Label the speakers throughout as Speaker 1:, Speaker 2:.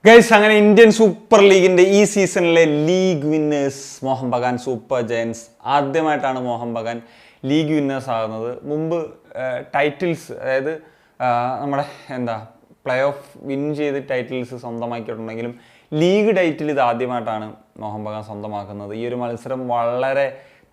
Speaker 1: Guys, അങ്ങനെ Indian super ലീഗിന്റെ ഈ സീസണിലെ league winners Mohun Bagan super giants. ആദ്യമായിട്ടാണ് മോഹൻ ബഗാൻ ലീഗ് വിന്നേഴ്സ് ആകുന്നത്. മുമ്പ് ടൈറ്റിൽസ്, അതായത് നമ്മുടെ പ്ലേ ഓഫ് വിൻ ചെയ്ത് ടൈറ്റിൽസ് സ്വന്തമാക്കിയിട്ടുണ്ടെങ്കിലും ലീഗ് ടൈറ്റിൽ ഇത് ആദ്യമായിട്ടാണ് മോഹൻ ബഗാൻ സ്വന്തമാക്കുന്നത്. ഈ ഒരു മത്സരം വളരെ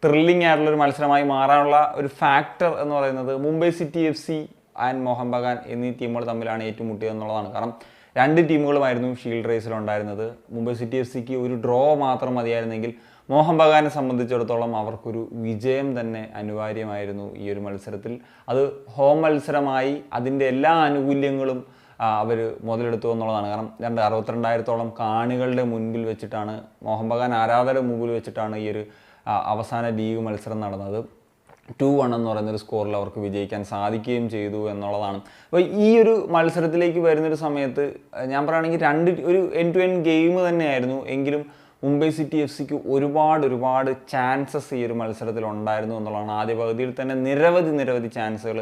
Speaker 1: ത്രില്ലിംഗ് ആയിട്ടുള്ളൊരു മത്സരമായി മാറാനുള്ള ഒരു ഫാക്ടർ എന്ന് പറയുന്നത് Mumbai city FC and Mohun Bagan എന്നീ ടീമുകൾ തമ്മിലാണ് ഏറ്റുമുട്ടിയത് എന്നുള്ളതാണ്. കാരണം രണ്ട് ടീമുകളുമായിരുന്നു ഷീൽഡ് റേസിലുണ്ടായിരുന്നത്. മുംബൈ സിറ്റി FCക്ക് ഒരു ഡ്രോ മാത്രം മതിയായിരുന്നെങ്കിൽ മോഹൻ ബഗാനെ സംബന്ധിച്ചിടത്തോളം അവർക്കൊരു വിജയം തന്നെ അനിവാര്യമായിരുന്നു ഈ ഒരു മത്സരത്തിൽ. അത് ഹോം മത്സരമായി അതിൻ്റെ എല്ലാ ആനുകൂല്യങ്ങളും അവർ മുതലെടുത്തു എന്നുള്ളതാണ്. കാരണം 62,000-ഓളം കാണികളുടെ മുൻപിൽ വെച്ചിട്ടാണ്, മോഹൻ ബഗാൻ ആരാധകരുടെ മുമ്പിൽ വെച്ചിട്ടാണ് ഈ ഒരു അവസാന ലീഗ് മത്സരം നടന്നത്. 2-1 എന്ന് പറയുന്നൊരു സ്കോറിൽ അവർക്ക് വിജയിക്കാൻ സാധിക്കുകയും ചെയ്തു എന്നുള്ളതാണ്. അപ്പോൾ ഈ ഒരു മത്സരത്തിലേക്ക് വരുന്നൊരു സമയത്ത് ഞാൻ പറയുകയാണെങ്കിൽ ഒരു എൻഡ് ടു എൻഡ് ഗെയിം തന്നെയായിരുന്നു. എങ്കിലും മുംബൈ സിറ്റി FCക്ക് ഒരുപാട് ചാൻസസ് ഈ ഒരു മത്സരത്തിൽ ഉണ്ടായിരുന്നു എന്നുള്ളതാണ്. ആദ്യ പകുതിയിൽ തന്നെ നിരവധി ചാൻസുകൾ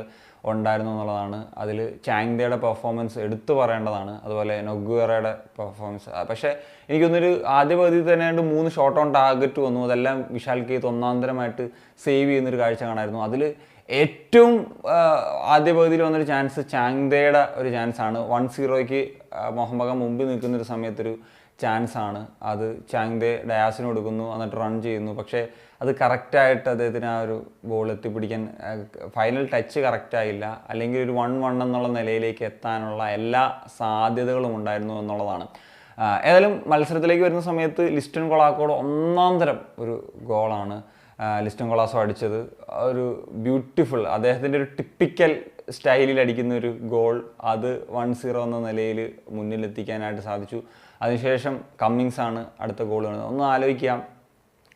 Speaker 1: ഉണ്ടായിരുന്നു എന്നുള്ളതാണ്. അതിൽ ചാങ്തയുടെ പെർഫോമൻസ് എടുത്തു പറയേണ്ടതാണ്, അതുപോലെ നൊഗ്വേറയുടെ പെർഫോമൻസ്. പക്ഷേ എനിക്കൊന്നൊരു ആദ്യ പകുതിയിൽ തന്നെ 3 ഷോട്ട് ഓൺ ടാർഗറ്റ് വന്നു. അതെല്ലാം വിശാൽ കെയ്ത്ത് ഒന്നാന്തരമായിട്ട് സേവ് ചെയ്യുന്നൊരു കാഴ്ച കാണായിരുന്നു. അതിൽ ഏറ്റവും ആദ്യ പകുതിയിൽ വന്നൊരു ചാൻസ് ചാങ്തയുടെ ഒരു ചാൻസാണ്. 1-0ക്ക് മോഹൻ ബഗാൻ മുമ്പിൽ നിൽക്കുന്നൊരു സമയത്തൊരു ചാൻസാണ്. അത് ചാങ്തെ ഡയാസിന് കൊടുക്കുന്നു, എന്നിട്ട് റൺ ചെയ്യുന്നു. പക്ഷേ അത് കറക്റ്റായിട്ട് അദ്ദേഹത്തിന് ആ ഒരു ബോൾ എത്തിപ്പിടിക്കാൻ ഫൈനൽ ടച്ച് കറക്റ്റായില്ല. അല്ലെങ്കിൽ ഒരു 1-1 എന്നുള്ള നിലയിലേക്ക് എത്താനുള്ള എല്ലാ സാധ്യതകളും ഉണ്ടായിരുന്നു എന്നുള്ളതാണ്. ഏതായാലും മത്സരത്തിലേക്ക് വരുന്ന സമയത്ത് ലിസ്റ്റൺ കൊളാക്കോട് ഒന്നാന്തരം ഒരു ഗോളാണ് ലിസ്റ്റൺ കൊളാസോ അടിച്ചത്. ഒരു ബ്യൂട്ടിഫുൾ, അദ്ദേഹത്തിൻ്റെ ഒരു ടിപ്പിക്കൽ സ്റ്റൈലിൽ അടിക്കുന്ന ഒരു ഗോൾ. അത് 1-0 എന്ന നിലയിൽ മുന്നിലെത്തിക്കാനായിട്ട് സാധിച്ചു. അതിനുശേഷം കമ്മിങ്സ് ആണ് അടുത്ത ഗോൾ കാണുന്നത്. ഒന്ന് ആലോചിക്കാം,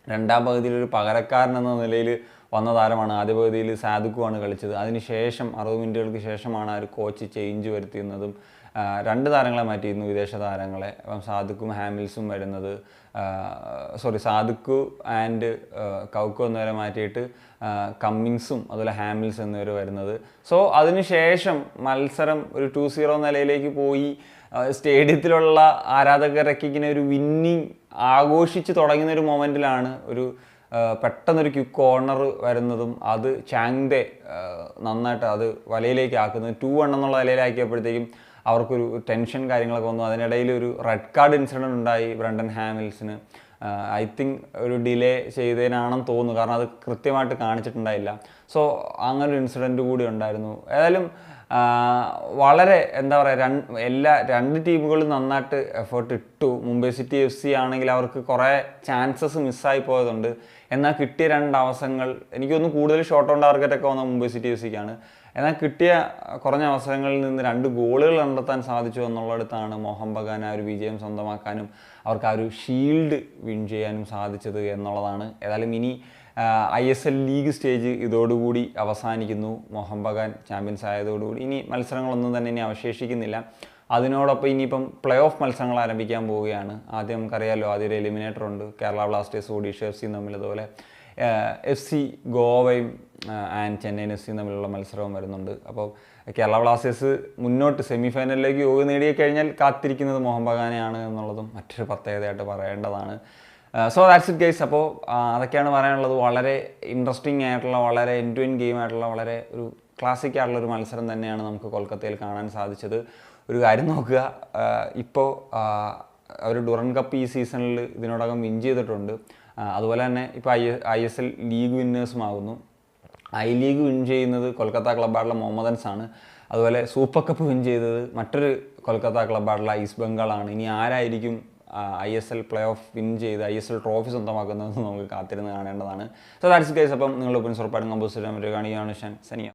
Speaker 1: രണ്ടാം പകുതിയിൽ ഒരു പകരക്കാരൻ എന്ന നിലയിൽ വന്ന താരമാണ്. ആദ്യ പകുതിയിൽ സാദുക്കുമാണ് കളിച്ചത്. അതിനുശേഷം 60 മിനിറ്റുകൾക്ക് ശേഷമാണ് ആ ഒരു കോച്ച് ചേഞ്ച് വരുത്തുന്നതും 2 താരങ്ങളെ മാറ്റിയിരുന്നു, വിദേശ താരങ്ങളെ. അപ്പം സാദുക്കും ഹാമിൽസും വരുന്നത്, സാദുക്കു ആൻഡ് കൗക്കോ എന്നിവരെ മാറ്റിയിട്ട് കമ്മിങ്സും അതുപോലെ ഹാമിൽസ് എന്നിവർ വരുന്നത്. സോ അതിനുശേഷം മത്സരം ഒരു 2-0 നിലയിലേക്ക് പോയി. സ്റ്റേഡിയത്തിലുള്ള ആരാധകരൊക്കെ ഇങ്ങനെ ഒരു വിന്നിങ് ആഘോഷിച്ച് തുടങ്ങുന്ന ഒരു മൊമെൻറ്റിലാണ് ഒരു പെട്ടെന്നൊരു ക്വിക്ക് കോർണർ വരുന്നതും അത് ചാങ്തെ നന്നായിട്ട് അത് വലയിലേക്ക് ആക്കുന്നത്. 2-1 എന്നുള്ള വലയിലാക്കിയപ്പോഴത്തേക്കും അവർക്കൊരു ടെൻഷൻ കാര്യങ്ങളൊക്കെ വന്നു. അതിനിടയിൽ ഒരു റെഡ് കാർഡ് ഇൻസിഡൻറ്റ് ഉണ്ടായി ബ്രണ്ടൻ ഹാമിൽസിന്. ഐ തിങ്ക് ഒരു ഡിലേ ചെയ്തതിനാണെന്ന് തോന്നുന്നു, കാരണം അത് കൃത്യമായിട്ട് കാണിച്ചിട്ടുണ്ടായില്ല. സോ അങ്ങനൊരു ഇൻസിഡൻറ്റ് കൂടി ഉണ്ടായിരുന്നു. ഏതായാലും വളരെ രണ്ട് ടീമുകളും നന്നായിട്ട് എഫേർട്ട് ഇട്ടു. മുംബൈ സിറ്റി FC ആണെങ്കിൽ അവർക്ക് കുറേ ചാൻസസ് മിസ്സായി പോയതുണ്ട്. എന്നാൽ കിട്ടിയ 2 അവസരങ്ങൾ, എനിക്കൊന്ന് കൂടുതൽ ഷോട്ട് ഓൺ ടാർഗറ്റൊക്കെ വന്ന മുംബൈ സിറ്റി FCക്കാണ്. എന്നാൽ കിട്ടിയ കുറഞ്ഞ അവസരങ്ങളിൽ നിന്ന് 2 ഗോളുകൾ കണ്ടെത്താൻ സാധിച്ചു എന്നുള്ളിടത്താണ് മോഹൻ ബഗാൻ ആ ഒരു വിജയം സ്വന്തമാക്കാനും അവർക്ക് ആ ഒരു ഷീൽഡ് വിൻ ചെയ്യാനും സാധിച്ചത് എന്നുള്ളതാണ്. ഏതായാലും ഇനി ISL ലീഗ് സ്റ്റേജ് ഇതോടുകൂടി അവസാനിക്കുന്നു. മോഹൻ ബഗാൻ ചാമ്പ്യൻസ് ആയതോടുകൂടി ഇനി മത്സരങ്ങളൊന്നും തന്നെ ഇനി അവശേഷിക്കുന്നില്ല. അതിനോടൊപ്പം ഇനിയിപ്പം പ്ലേ ഓഫ് മത്സരങ്ങൾ ആരംഭിക്കാൻ പോവുകയാണ്. ആദ്യം നമുക്കറിയാമല്ലോ, ആദ്യം ഒരു എലിമിനേറ്റർ ഉണ്ട്. കേരള ബ്ലാസ്റ്റേഴ്സ് ഒഡീഷ FC തമ്മിൽ, അതുപോലെ FC ഗോവയും ആൻഡ് ചെന്നൈയിൻ FC തമ്മിലുള്ള മത്സരവും വരുന്നുണ്ട്. അപ്പോൾ കേരള ബ്ലാസ്റ്റേഴ്സ് മുന്നോട്ട് സെമിഫൈനലിലേക്ക് യോഗ്യത നേടിക്കഴിഞ്ഞാൽ കാത്തിരിക്കുന്നത് മോഹൻ ബഗാനെയാണ് എന്നുള്ളതും മറ്റൊരു പ്രത്യേകതയായിട്ട് പറയേണ്ടതാണ്. So that's it guys. അപ്പോൾ അതൊക്കെയാണ് പറയാനുള്ളത്. വളരെ ഇൻട്രസ്റ്റിംഗ് ആയിട്ടുള്ള, വളരെ എൻഡ് ടു എൻഡ് ഗെയിം ആയിട്ടുള്ള, വളരെ ഒരു ക്ലാസിക് ആയിട്ടുള്ളൊരു മത്സരം തന്നെയാണ് നമുക്ക് കൊൽക്കത്തയിൽ കാണാൻ സാധിച്ചത്. ഒരു കാര്യം നോക്കുക, ഇപ്പോൾ അവർ ഡുറൻ കപ്പ് ഈ സീസണിൽ ഇതിനോടകം വിൻ ചെയ്തിട്ടുണ്ട്. അതുപോലെ തന്നെ ഇപ്പോൾ ISL ലീഗ് വിന്നേഴ്സുമാകുന്നു. ലീഗ് വിൻ ചെയ്യുന്നത് കൊൽക്കത്ത ക്ലബ്ബായിട്ടുള്ള മോഹമ്മദൻസാണ്. അതുപോലെ സൂപ്പർ കപ്പ് വിൻ ചെയ്തത് മറ്റൊരു കൊൽക്കത്ത ക്ലബ്ബായിട്ടുള്ള ഈസ്റ്റ് ബംഗാളാണ്. ഇനി ആരായിരിക്കും ISL പ്ലേ ഓഫ് വിൻ ചെയ്ത് ISL ട്രോഫി സ്വന്തമാക്കുന്നതെന്ന് നമുക്ക് കാത്തിരുന്ന് കാണേണ്ടതാണ്. So that's guys. അപ്പം നിങ്ങളുടെ ഒപ്പീനിയൻസ് ഉറപ്പായിട്ടും കമ്പോസ് ചെയ്യാൻ പറ്റുക. കാണുകയാണ് സനിയ.